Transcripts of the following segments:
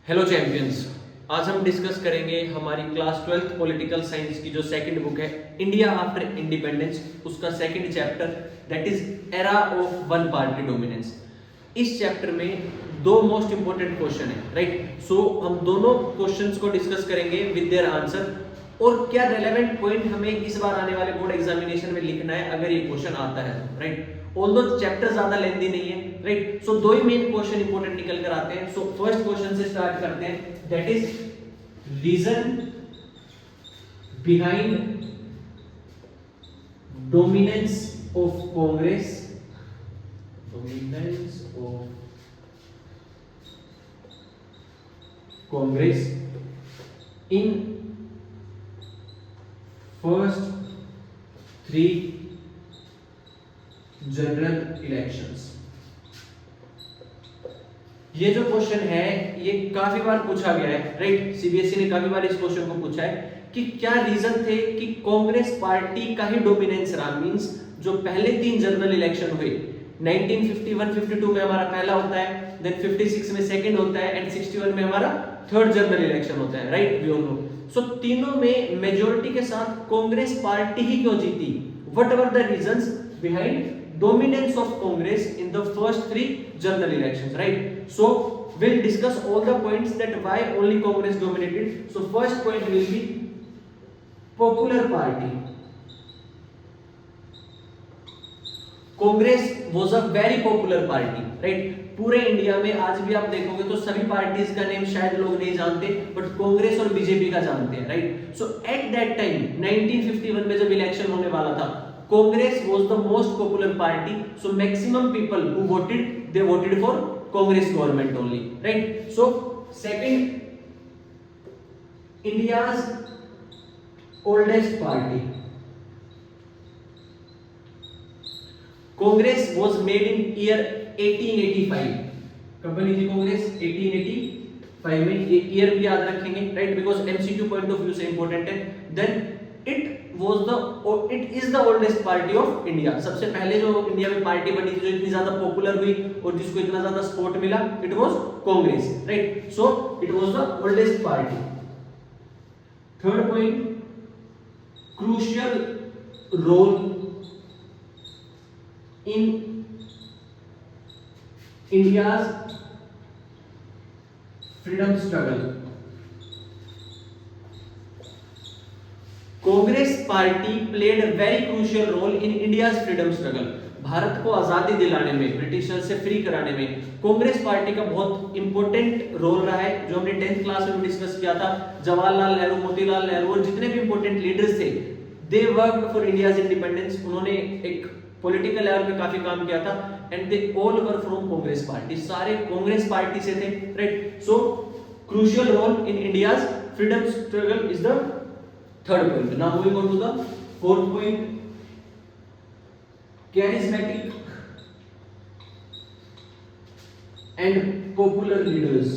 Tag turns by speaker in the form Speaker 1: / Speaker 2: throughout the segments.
Speaker 1: Hello champions. आज हम discuss करेंगे हमारी क्लास 12th पॉलिटिकल साइंस की जो सेकंड बुक है इंडिया आफ्टर इंडिपेंडेंस, उसका second chapter that is era of one party dominance. इस चैप्टर में दो मोस्ट इंपोर्टेंट क्वेश्चन है, राइट। सो हम दोनों क्वेश्चंस को डिस्कस करेंगे विद देयर आंसर और क्या रेलेवेंट पॉइंट हमें इस बार आने वाले बोर्ड एग्जामिनेशन में लिखना है अगर ये क्वेश्चन आता है, राइट। ऑल्दो चैप्टर ज्यादा लेंथी नहीं है, राइट। सो दो ही मेन क्वेश्चन इंपॉर्टेंट निकल कर आते हैं। सो फर्स्ट क्वेश्चन से स्टार्ट करते हैं, that is reason behind dominance of Congress, dominance of Congress in first 3 general elections. ये जो क्वेश्चन है ये काफी बार पूछा गया है, राइट। सीबीएसई ने काफी बार इस क्वेश्चन को पूछा है कि क्या रीजन थे कि कांग्रेस पार्टी का ही डोमिनेंस रहा। मींस जो पहले 3 जनरल इलेक्शन हुए 1951-52 में हमारा पहला होता है, देन 56 में सेकंड होता है एंड 61 में हमारा थर्ड जनरल इलेक्शन होता है, right. We all know. So तीनों में मेजॉरिटी के साथ कांग्रेस पार्टी ही क्यों जीती? What were the reasons behind dominance of Congress in the first 3 general elections, right? So we'll discuss all the points that why only Congress dominated. So first point will be popular party. Congress was a very popular party, right? पूरे India में आज भी आप देखोगे तो सभी parties का name शायद लोग नहीं जानते, बट कांग्रेस और बीजेपी का जानते हैं, right. So at that time 1951 में जब इलेक्शन होने वाला था, Congress was the most popular party, so maximum people who voted, they voted for Congress government only, right? So second, India's oldest party, Congress was made in year 1885. कब बनी थी कांग्रेस? 1885 में। ये ईयर भी याद रखेंगे, right, because MCQ point of view से important है। Then it is the oldest party of India. सबसे पहले जो इंडिया में पार्टी बनी थी जो इतनी ज्यादा पॉपुलर हुई और जिसको इतना ज्यादा सपोर्ट मिला, it was Congress, right. So it was the oldest party. Third point, crucial role in India's freedom struggle. Congress party played a very crucial role in India's freedom struggle. Bharat को आजादी दिलाने में, ब्रिटिशर्स से फ्री कराने में कांग्रेस पार्टी का बहुत इंपॉर्टेंट रोल रहा है, जो हमने 10th क्लास में डिस्कस किया था। जवाहरलाल नेहरू, मोतीलाल नेहरू और जितने भी इंपॉर्टेंट लीडर्स थे, they worked for India's independence. उन्होंने एक पॉलिटिकल लेवल पे काफी काम किया था and they all were from Congress party. सारे कांग्रेस पार्टी से थे, right. So crucial role in India's freedom struggle is the third point. Now moving on to the fourth point, charismatic and popular leaders.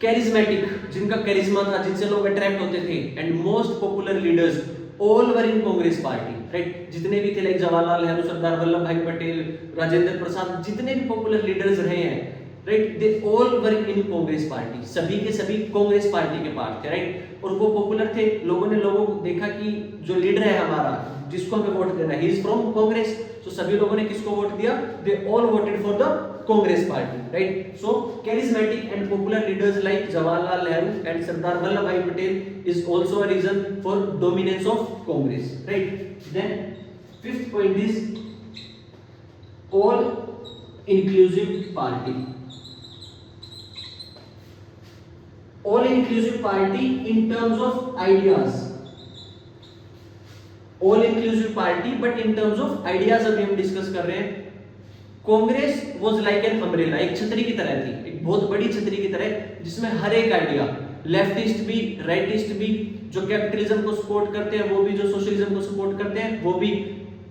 Speaker 1: charismatic, जिनका करिश्मा था, जिनसे लोग attract होते थे, and most popular leaders all were in Congress party, right. जितने भी थे, like Jawaharlal Nehru, सरदार Vallabhbhai Patel, Rajendra Prasad, जितने भी पॉपुलर लीडर्स रहे हैं, राइट, दे ऑल वर इन कांग्रेस पार्टी। सभी के सभी कांग्रेस पार्टी के पार्ट थे, राइट। और वो पॉपुलर थे, लोगों ने देखा कि जो लीडर है हमारा, जिसको हमें वोट देना है, he is from Congress. So सभी लोगों ने किसको वोट दिया? They all voted for the Congress party, right. So charismatic and popular leaders like Jawaharlal Nehru and Sardar Vallabhbhai Patel is also a reason for dominance of Congress, right. Then fifth point is all inclusive party. All inclusive party in terms of ideas, all inclusive party but in terms of ideas अभी हम discuss कर रहे हैं। Congress was like an umbrella, एक छतरी की तरह थी, एक बहुत बड़ी छतरी की तरह, जिसमें हर एक आइडिया, लेफ्टिस्ट भी, राइटिस्ट भी, जो कैपिटलिज्म को सपोर्ट करते हैं वो भी, जो सोशलिज्म को सपोर्ट करते हैं वो भी,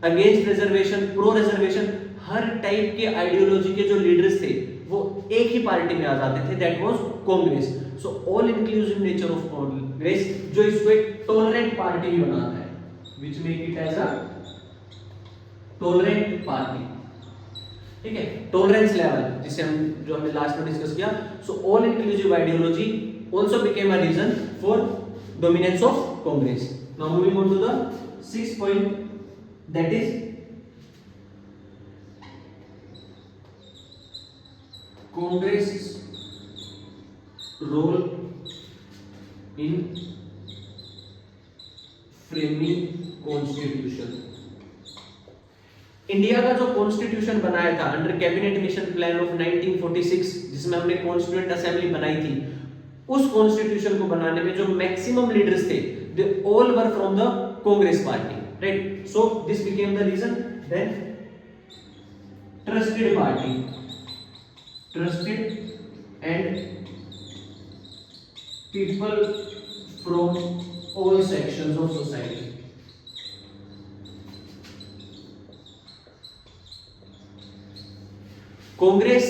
Speaker 1: अगेंस्ट रिजर्वेशन, प्रो रिजर्वेशन, हर टाइप के आइडियोलॉजी के जो लीडर्स थे वो एक ही पार्टी में आ जाते थे, that was Congress. So all inclusive nature of Congress जो इसको एक टॉलरेंट पार्टी भी बनाता है, which make it as a tolerant party. ठीक है, टॉलरेंस लेवल जिसे हम जो हमने लास्ट में डिस्कस किया, so all inclusive ideology also became a reason for dominance of Congress. Now moving on to the 6th point, that is Congress role in framing constitution. India का जो कॉन्स्टिट्यूशन बनाया था under cabinet mission plan of 1946, जिसमें हमने constituent assembly बनाई थी, उस constitution को बनाने में जो मैक्सिमम लीडर्स थे, they all were from the Congress party, right. So this became the reason. Then trusted party, trusted and people from all sections of society. Congress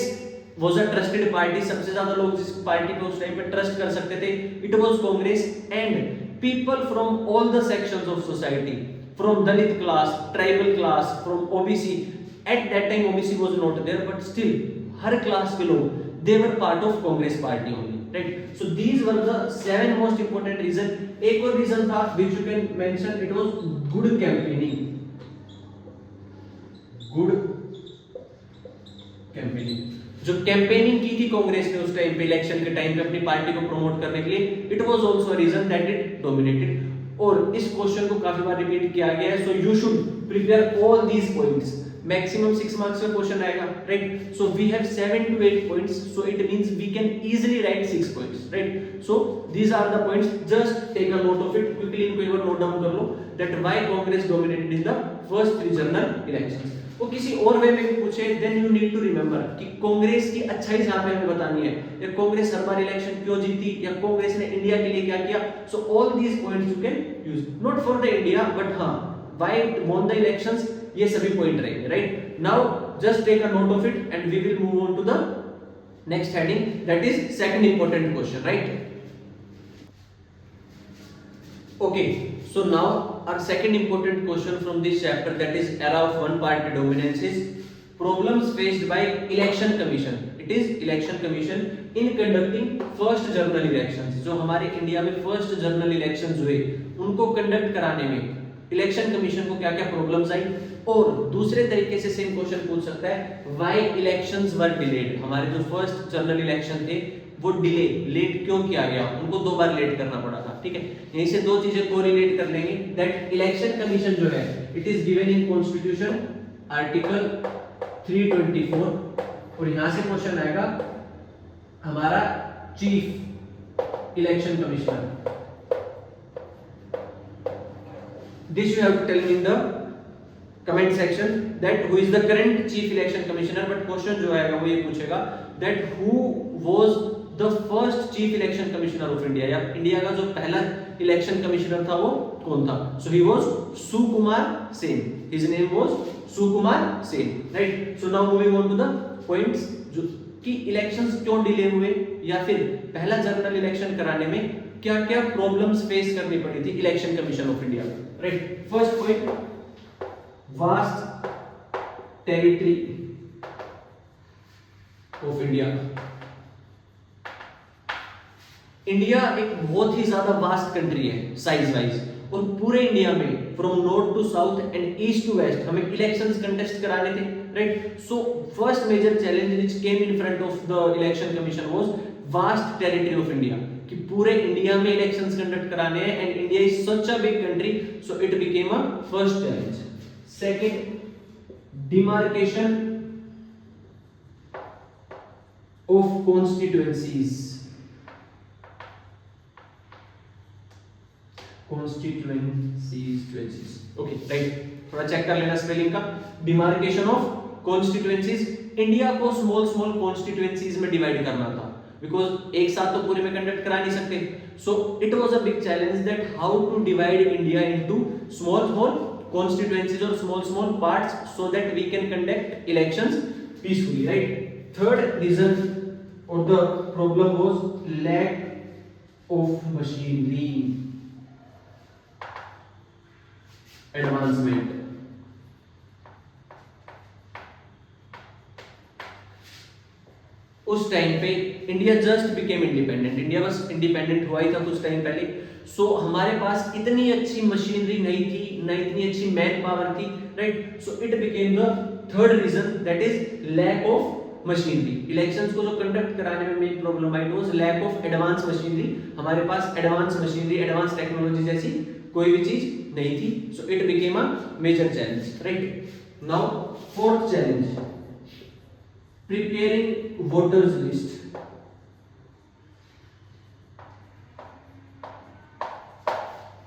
Speaker 1: was a trusted party. सबसे ज्यादा लोग जिस पार्टी पे उस टाइम पे trust कर सकते थे, it was Congress. and people from all the sections of society, from Dalit class, tribal class, from OBC. At that time OBC was not there, but still her class के लोग, they were part of Congress party only, right. So these were the 7 most important reason. एक और reason था which you can mention, it was good campaigning. good campaigning, जो campaigning की थी कांग्रेस ने उस टाइम पे इलेक्शन के टाइम पे अपनी पार्टी को प्रमोट करने के लिए, it was also reason that it dominated. और इस क्वेश्चन को काफी बार रिपीट किया गया है, so you should prepare all these points. Maximum 6 marks का क्वेश्चन आएगा, right. So we have 7 to 8 points, so it means we can easily write 6 points, right. So these are the points, just take a note of it quickly. इनको एक बार note down कर लो that why Congress dominated in the first 3 general elections. वो किसी और वे में भी पूछे, then you need to remember कि कांग्रेस की अच्छाई यहाँ पे हमें बतानी है, या कांग्रेस हर बार इलेक्शन क्यों जीती, या कांग्रेस ने इंडिया के लिए क्या किया. So all these points you can use, not for the India, but हाँ why it won the elections, ये सभी पॉइंट रहेंगे, right. Now just take a note of it and we will move on to the next heading, that is second important question, right. Okay, so now our second important question from this chapter, that is era of one party dominance, is problems faced by election commission. It is election commission in conducting first general elections. जो हमारे India में first general elections हुए, उनको conduct कराने में election commission को क्या क्या प्रॉब्लम्स आई. और दूसरे तरीके से सेम क्वेश्चन पूछ सकता है, व्हाई इलेक्शंस वर डिलेड. हमारे जो फर्स्ट जनरल इलेक्शन थे वो डिले, लेट क्यों किया गया, उनको 2 बार लेट करना पड़ा था, ठीक है. यहीं से 2 चीजें कोरिलेट कर लेंगे, दैट इलेक्शन कमीशन जो है it is given in constitution article 324. और यहां से क्वेश्चन आएगा हमारा chief election commissioner. This you have to tell me in the comment section that who is the current chief election commissioner. But question जो आएगा वो ये पूछेगा that who was the first chief election commissioner of India, या India का जो पहला election commissioner था वो कौन था. So he was Sukumar Sen. His name was Sukumar Sen, right. So now moving on to the points, जो कि इलेक्शंस क्यों डिले हुए, या फिर पहला जनरल इलेक्शन कराने में क्या क्या प्रॉब्लम्स फेस करनी पड़ी थी election commission of India, right. First point, vast territory of India. India एक बहुत ही ज्यादा वास्ट कंट्री है साइज वाइज, और पूरे इंडिया में from north to south and east to west हमें इलेक्शंस कंटेस्ट कराने थे, right. So first major challenge which came in front of the election commission was vast territory of India, कि पूरे India में elections conduct कराने हैं, and India is such a big country, so it became a first challenge. Second, demarcation of constituencies. Okay, right. थोड़ा check कर लेना spelling का. Demarcation of constituencies. India को स्मॉल स्मॉल कॉन्स्टिट्यूएंसीज में divide करना था, बिकॉज एक साथ तो पूरे में कंडक्ट करा नहीं सकते. So it was a big challenge that how to divide India into small small constituencies or small parts so that we can conduct elections peacefully, right. Third reason or the problem was lack of machinery advancement. उस time पे India just became independent, India बस independent हुआ ही था कुछ time पहले। सो हमारे पास इतनी अच्छी मशीनरी नहीं थी, ना इतनी अच्छी मैन पावर थी, right. So it became the third reason, that is lack of machinery. Elections को जो कंडक्ट कराने में मेन प्रॉब्लम आई was lack of advance machinery. हमारे पास एडवांस मशीनरी, एडवांस टेक्नोलॉजी जैसी कोई भी चीज नहीं थी। So it became a major challenge, right. Now fourth challenge, preparing voters list.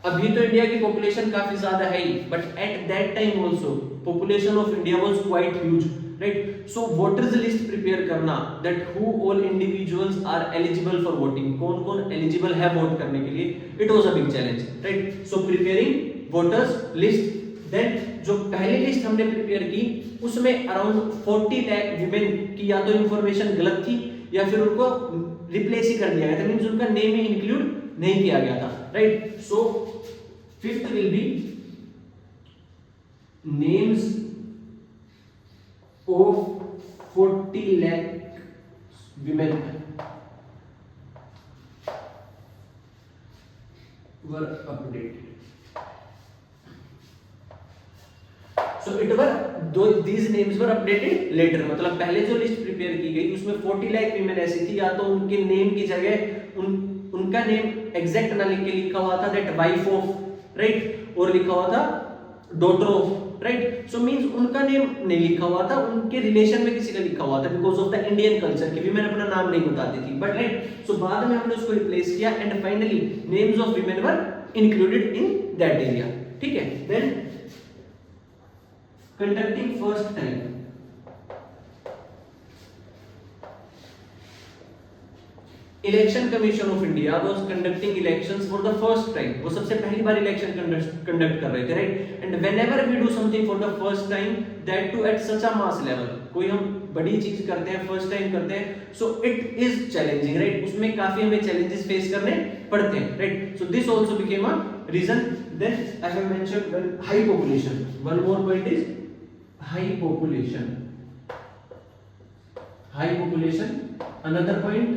Speaker 1: अभी तो इंडिया की पॉपुलेशन काफी ज्यादा है ही, but at that time also population of India was quite huge, right. So voters list prepare करना, that who all individuals are eligible for voting, कौन कौन एलिजिबल है वोट करने के लिए, it was a big challenge, right. So preparing voters list, then जो पहली list हमने प्रिपेयर की उसमें अराउंड 40 लाख विमेन की या तो इंफॉर्मेशन गलत थी या फिर उनको रिप्लेस ही कर दिया गया था, मींस उनका नेम ही इंक्लूड नहीं किया गया था, right. So fifth will be names of 40 lakh women were updated. So it were these names were updated later, मतलब पहले जो लिस्ट प्रिपेयर की गई उसमें 40 लाख वीमेन ऐसी थी या तो उनके नेम की जगह उनका नेम एग्जैक्ट ना लिख के लिखा हुआ था दैट वाइफ ऑफ, राइट, और लिखा हुआ था daughter of, right. So means उनका नेम नहीं लिखा हुआ था, उनके रिलेशन में किसी का लिखा हुआ था, because of the Indian culture की वीमेन अपना नाम नहीं बताती थी, बट राइट। सो बाद में हमने उसको रिप्लेस किया and finally names of women were included in that area, ठीक है। Then conducting first time, election commission of India was conducting elections for the first time, वो सबसे पहली बार इलेक्शन कंडक्ट कर रहे थे, right. And whenever we do something for the first time, that too at such a mass level, कोई हम बड़ी चीज करते हैं फर्स्ट टाइम करते हैं, so it is challenging, right. उसमें काफी हमें चैलेंजेस फेस करने पड़ते हैं, right. So this also became a reason. Then I have mentioned high population, one more point is high population, high population, another point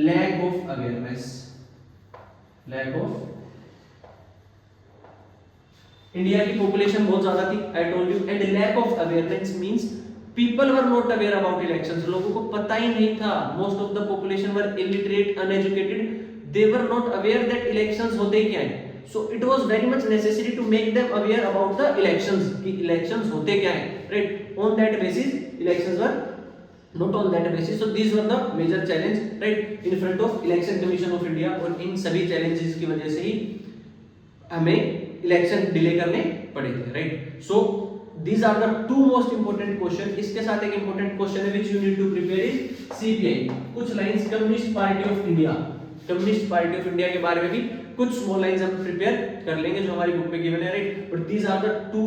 Speaker 1: lack of awareness, lack of, India की population बहुत ज्यादा थी, I told you, and lack of awareness means people were not aware about elections, लोगों को पता ही नहीं था, most of the population were illiterate, uneducated, they were not aware that elections होते क्या है। So it was very much necessary to make them aware about the elections, कि elections होते क्या हैं, right? On that basis, elections were not on that basis. So these were the major challenge, right, in front of Election Commission of India, और इन सभी challenges की वजह से ही हमें election delay करने पड़े थे, right? So these are the two most important question. इसके साथ एक important question है which you need to prepare is CPI, कुछ lines Communist Party of India, communist party of India के बारे में भी कुछ स्मॉल लाइंस हम प्रिपेयर कर लेंगे जो हमारी बुक पे गिवन है, right. But these are the two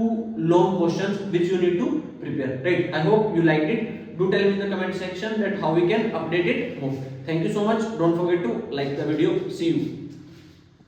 Speaker 1: long questions which you need to prepare, right. I hope you liked it, do tell me in the comment section that how we can update it more. Thank you so much, don't forget to like the video, see you.